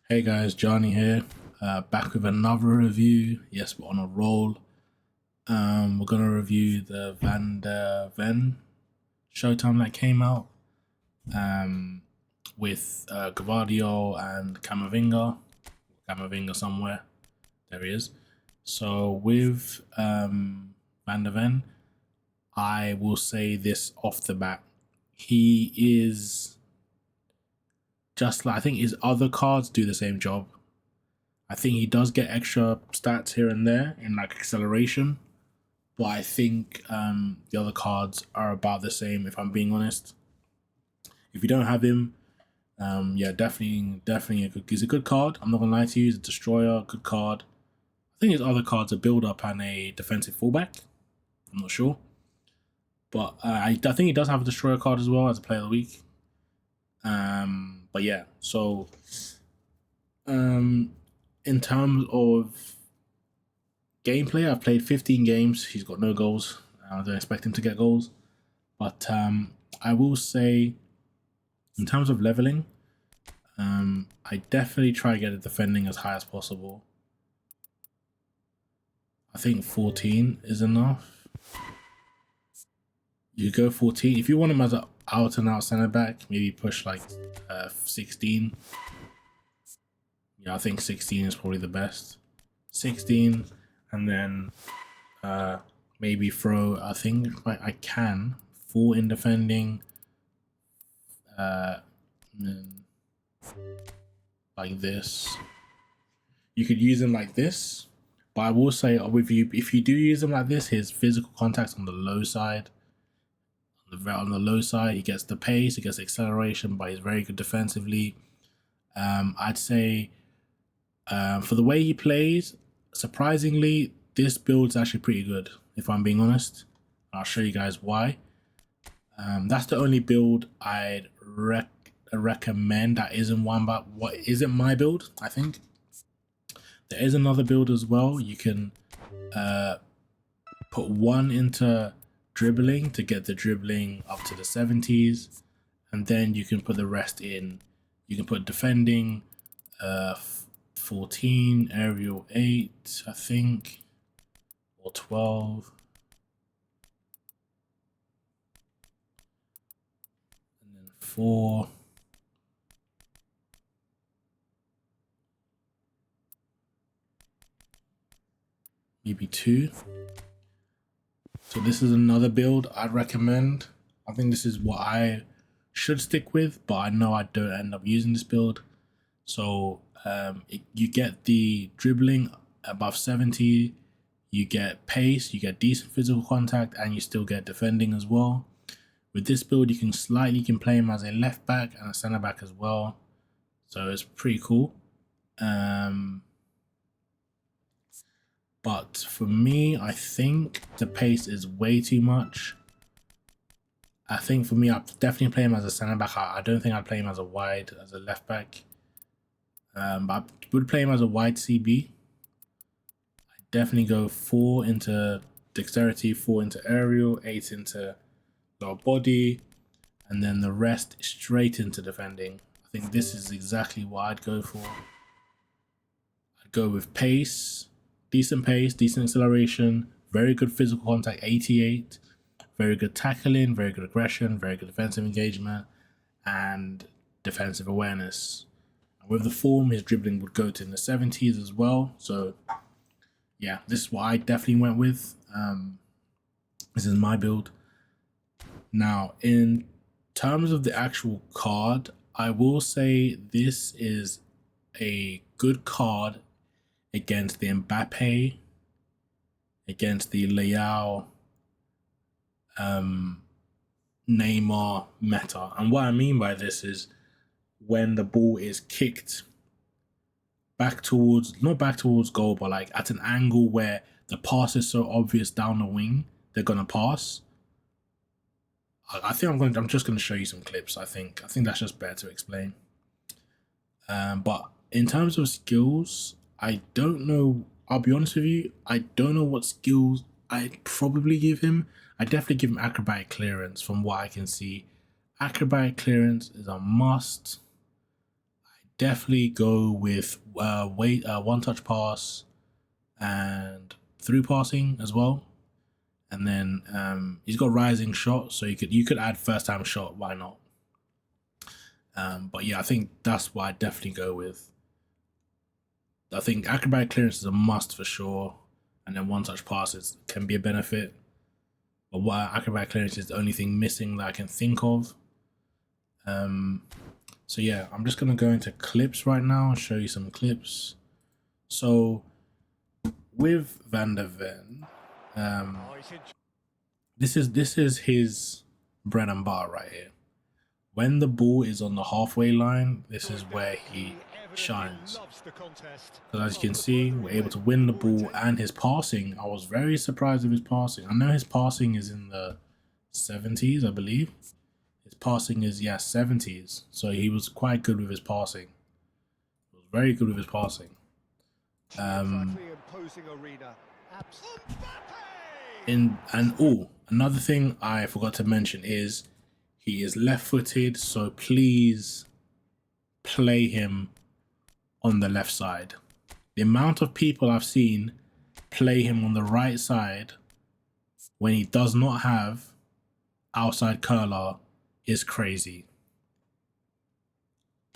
Hey guys, Johnny here, back with another review. Yes, we're on a roll. We're gonna review the Van der Ven ShowTime that came out with Gvardiol and Camavinga somewhere. There he is. So with Van der Ven, I will say this off the bat. He is just like, I think his other cards do the same job. I think he does get extra stats here and there in like acceleration, but I think the other cards are about the same. If I'm being honest, if you don't have him, yeah, definitely he's a good card. I'm not gonna lie to you, he's a destroyer, good card. I think his other cards are build up and a defensive fullback. I'm not sure, but I think he does have a destroyer card as well as a player of the week. But yeah, so in terms of gameplay, I've played 15 games. He's got no goals. I don't expect him to get goals. But I will say, in terms of leveling, I definitely try to get the defending as high as possible. I think 14 is enough. You go 14. If you want him as an out and out center back, maybe push like 16. Yeah, I think 16 is probably the best. 16, and then maybe throw, I think I can 4 in defending, like this. You could use him like this, but I will say with you, if you do use him like this, his physical contact's on the low side. On the low side, he gets the pace, he gets the acceleration, but he's very good defensively. I'd say for the way he plays, surprisingly, this build's actually pretty good, if I'm being honest. I'll show you guys why. That's the only build I'd recommend that isn't one, but what isn't my build. I think there is another build as well. You can put 1 into dribbling to get the dribbling up to the 70s, and then you can put the rest in. You can put defending 14, aerial 8, I think, or 12. And then 4. Maybe 2. So this is another build I'd recommend. I think this is what I should stick with, but I know I don't end up using this build. So you get the dribbling above 70, you get pace, you get decent physical contact, and you still get defending as well. With this build, you can play him as a left back and a center back as well. So it's pretty cool. But for me, I think the pace is way too much. I think for me, I'd definitely play him as a center back. I don't think I'd play him as a wide, as a left back. But I would play him as a wide CB. I'd definitely go 4 into dexterity, 4 into aerial, 8 into lower body, and then the rest straight into defending. I think this is exactly what I'd go for. I'd go with pace, decent acceleration, very good physical contact, 88, very good tackling, very good aggression, very good defensive engagement, and defensive awareness. And with the form, his dribbling would go to in the 70s as well. So yeah, this is what I definitely went with. This is my build. Now, in terms of the actual card, I will say this is a good card against the Mbappe, against the Leao, Neymar meta. And what I mean by this is when the ball is kicked back towards, not back towards goal, but like at an angle where the pass is so obvious down the wing, they're gonna pass. I think I'm just gonna show you some clips. I think that's just better to explain. But in terms of skills, I don't know. I'll be honest with you. I don't know what skills I'd probably give him. I definitely give him acrobatic clearance from what I can see. Acrobatic clearance is a must. I definitely go with one touch pass and through passing as well. And then he's got rising shot, so you could add first time shot. Why not? But yeah, I think that's what I definitely go with. I think acrobatic clearance is a must for sure, and then one touch passes can be a benefit. But what acrobatic clearance is the only thing missing that I can think of. So yeah, I'm just gonna go into clips right now and show you some clips. So with Van der Ven, this is his bread and butter right here. When the ball is on the halfway line, this is where he shines. Because as you can see, we're able to win the ball, and his passing, I was very surprised with his passing. I know his passing is in the 70s, I believe. His passing is, yeah, 70s. So he was quite good with his passing. He was very good with his passing. Another thing I forgot to mention is he is left-footed, so please play him on the left side. The amount of people I've seen play him on the right side when he does not have outside curler is crazy.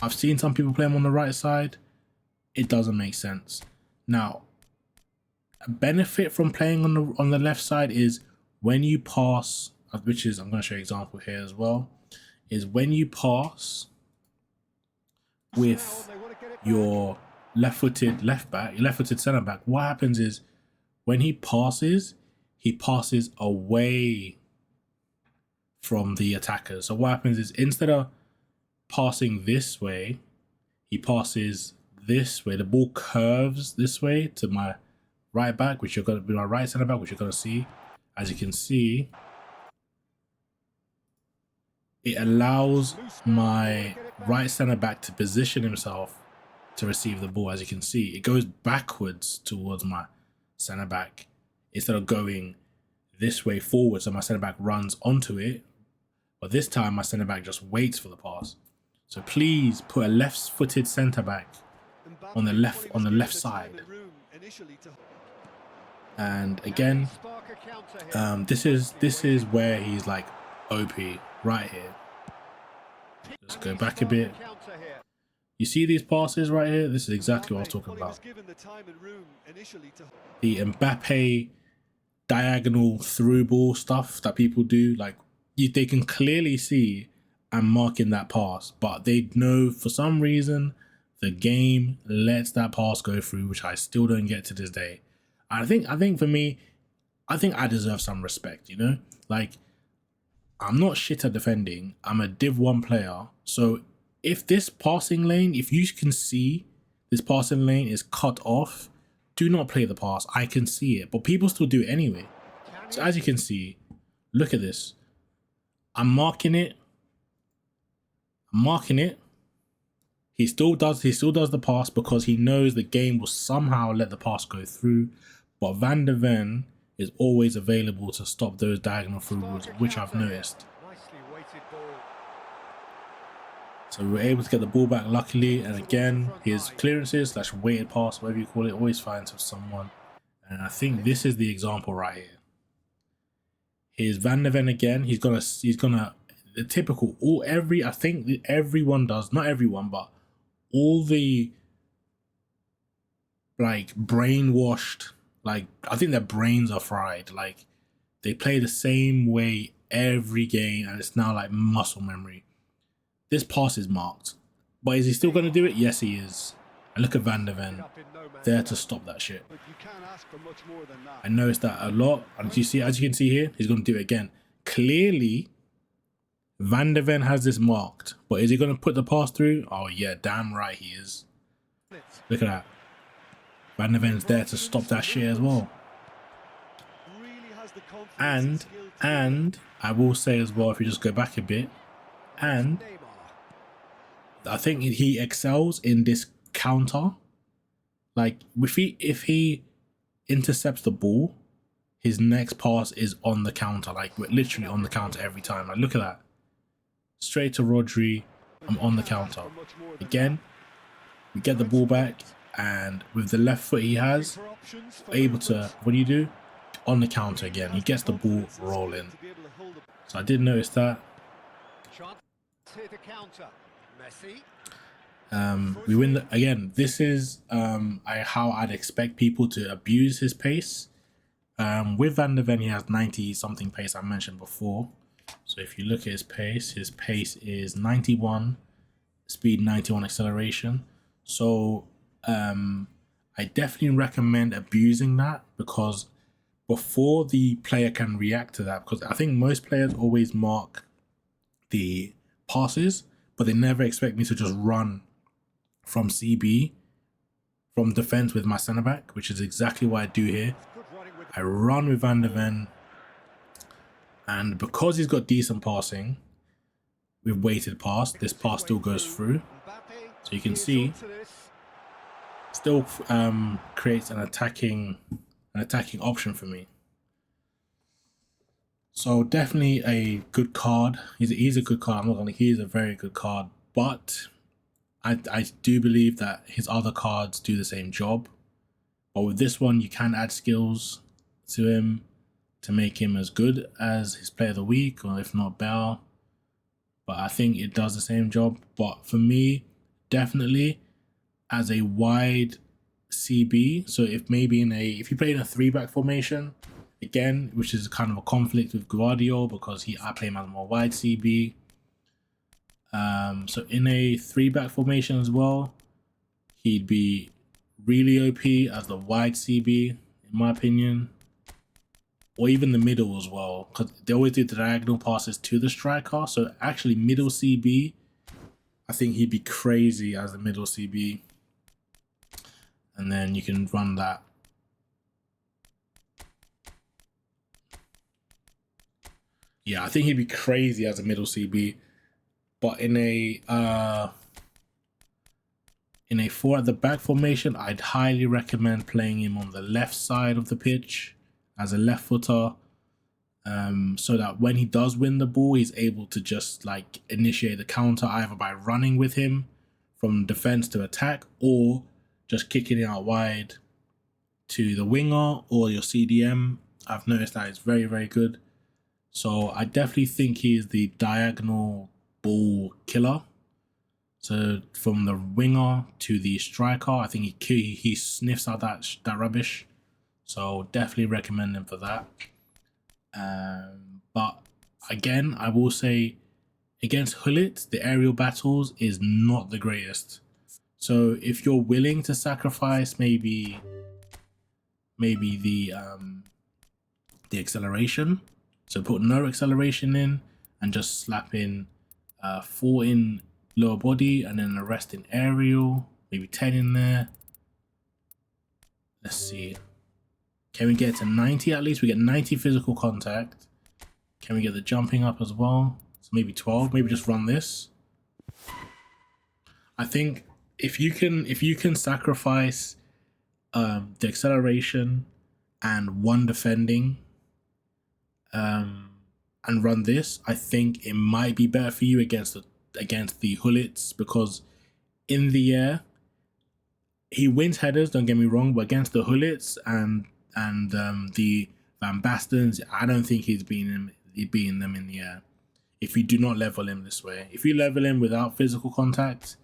I've seen some people play him on the right side. It doesn't make sense. Now, a benefit from playing on the left side is when you pass, which is, I'm going to show you an example here as well, is when you pass with your left-footed left back, your left-footed centre back, what happens is when he passes away from the attackers. So what happens is instead of passing this way, he passes this way. The ball curves this way to my right back, which you're going to be my right centre back, which you're going to see. As you can see, it allows my right centre back to position himself to receive the ball. As you can see, it goes backwards towards my centre back instead of going this way forward. So my centre back runs onto it, but this time my centre back just waits for the pass. So please put a left-footed centre back on the left side. And again, this is where he's like OP right here. Let's go back a bit. You see these passes right here? This is exactly what I was talking about. The Mbappe diagonal through ball stuff that people do, like they can clearly see I'm marking that pass, but they know for some reason the game lets that pass go through, which I still don't get to this day. I think for me, I think I deserve some respect, you know? Like, I'm not shit at defending. I'm a Div 1 player. So if this passing lane, if you can see this passing lane is cut off, do not play the pass. I can see it, but people still do it anyway. So as you can see, look at this. I'm marking it. He still does the pass because he knows the game will somehow let the pass go through. But Van der Ven is always available to stop those diagonal through balls, which I've noticed. So we were able to get the ball back luckily, and again, his clearances / weighted pass, whatever you call it, always finds someone. And I think this is the example right here. Here's Van der Ven again. He's gonna the typical I think everyone does, not everyone, but all the like brainwashed, like I think their brains are fried. Like they play the same way every game, and it's now like muscle memory. This pass is marked, but is he still going to do it? Yes, he is. And look at Van der Ven, there to stop that shit. I noticed that a lot, and as you can see here, he's going to do it again. Clearly, Van der Ven has this marked, but is he going to put the pass through? Oh yeah, damn right he is. Look at that. Van der Ven's there to stop that shit as well. And I will say as well, if you just go back a bit, and I think he excels in this counter. Like if he intercepts the ball, his next pass is on the counter. Like we're literally on the counter every time. Like look at that. Straight to Rodri, I'm on the counter. Again, We get the ball back, and with the left foot he has, able to, what do you do? On the counter again, he gets the ball rolling. So I did notice that. We win again. This is how I'd expect people to abuse his pace. With Van de Ven, he has 90 something pace I mentioned before. So if you look at his pace is 91, speed 91, acceleration. So I definitely recommend abusing that, because before the player can react to that, because I think most players always mark the passes, but they never expect me to just run from CB, from defense with my centre back, which is exactly what I do here. I run with Van de Ven, and because he's got decent passing with weighted pass, this pass still goes through. So you can see, still creates an attacking option for me. So definitely a good card. He's a good card. He's a very good card, but I do believe that his other cards do the same job. But with this one, you can add skills to him to make him as good as his player of the week, or if not better. But I think it does the same job. But for me, definitely as a wide CB. So if you play in a 3-back formation, again, which is kind of a conflict with Guardiola, because I play him as a more wide CB. So in a 3-back formation as well, he'd be really OP as the wide CB, in my opinion. Or even the middle as well, because they always do diagonal passes to the striker. So actually middle CB, I think he'd be crazy as the middle CB. And then you can run that. Yeah, I think he'd be crazy as a middle CB. But in a 4 at the back formation, I'd highly recommend playing him on the left side of the pitch as a left footer, so that when he does win the ball, he's able to just like initiate the counter either by running with him from defense to attack, or just kicking it out wide to the winger or your CDM. I've noticed that it's very, very good. So I definitely think he is the diagonal ball killer. So from the winger to the striker, I think he sniffs out that rubbish. So definitely recommend him for that. But again, I will say against Hullet, the aerial battles is not the greatest. So if you're willing to sacrifice maybe the acceleration, so put no acceleration in and just slap in 4 in lower body and then the rest in aerial, maybe 10 in there. Let's see. Can we get to 90 at least? We get 90 physical contact. Can we get the jumping up as well? So maybe 12. Maybe just run this. I think if you can sacrifice the acceleration and 1 defending, and run this, I think it might be better for you against the Hullets, because in the air he wins headers, don't get me wrong, but against the Hullets and the Van Bastens, I don't think he's beating them in the air if you do not level him this way. If you level him without physical contact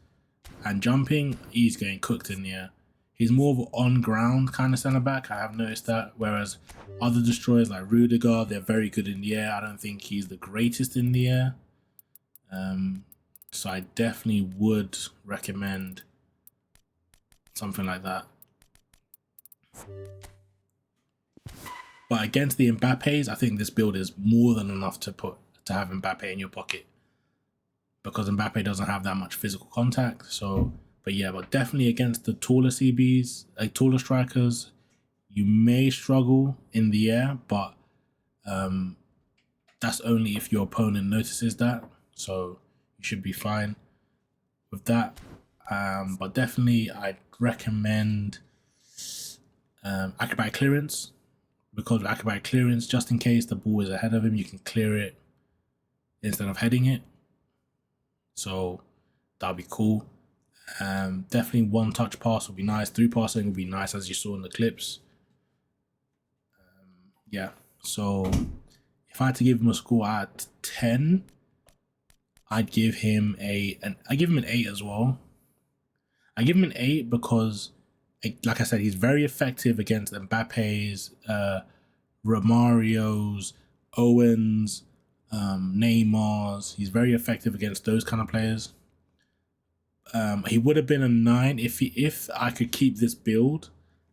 and jumping, he's getting cooked in the air. He's more of an on-ground kind of centre-back, I have noticed that, whereas other destroyers like Rudiger, they're very good in the air. I don't think he's the greatest in the air. So I definitely would recommend something like that. But against the Mbappes, I think this build is more than enough to have Mbappe in your pocket, because Mbappe doesn't have that much physical contact. So, but definitely against the taller CBs, like taller strikers, you may struggle in the air, but that's only if your opponent notices that. So you should be fine with that. But definitely I'd recommend acrobatic clearance, because with acrobatic clearance, just in case the ball is ahead of him, you can clear it instead of heading it. So that'll be cool. Definitely one touch pass would be nice. Through passing would be nice, as you saw in the clips. Yeah. So if I had to give him a score at 10, I'd give him an 8 as well. I give him an 8 because, like I said, he's very effective against Mbappe's, Romario's, Owens, Neymar's. He's very effective against those kind of players. He would have been a 9 if I could keep this build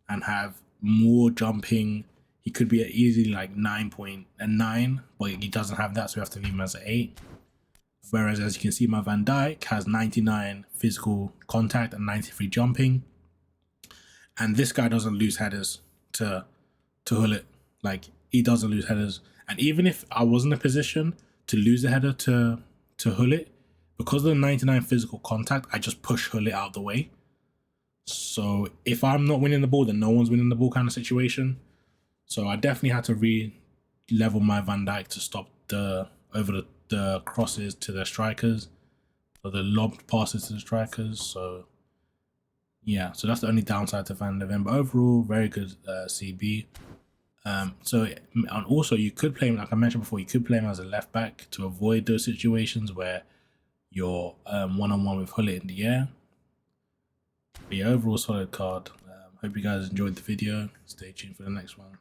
and have more jumping. He could be easily like 9.9, but he doesn't have that, so we have to leave him as an 8. Whereas, as you can see, my Van Dijk has 99 physical contact and 93 jumping, and this guy doesn't lose headers to Hullet. Like, he doesn't lose headers, and even if I was in a position to lose a header to Hullet, because of the 99 physical contact, I just push Hullet out of the way. So if I'm not winning the ball, then no one's winning the ball kind of situation. So I definitely had to re-level my Van Dijk to stop the crosses to the strikers, or the lobbed passes to the strikers. So yeah, so that's the only downside to Van de Ven. But overall, very good CB. And also you could play him, like I mentioned before, you could play him as a left back to avoid those situations where you're one-on-one with Hullet in the air. But yeah, overall solid card. Hope you guys enjoyed the video. Stay tuned for the next one.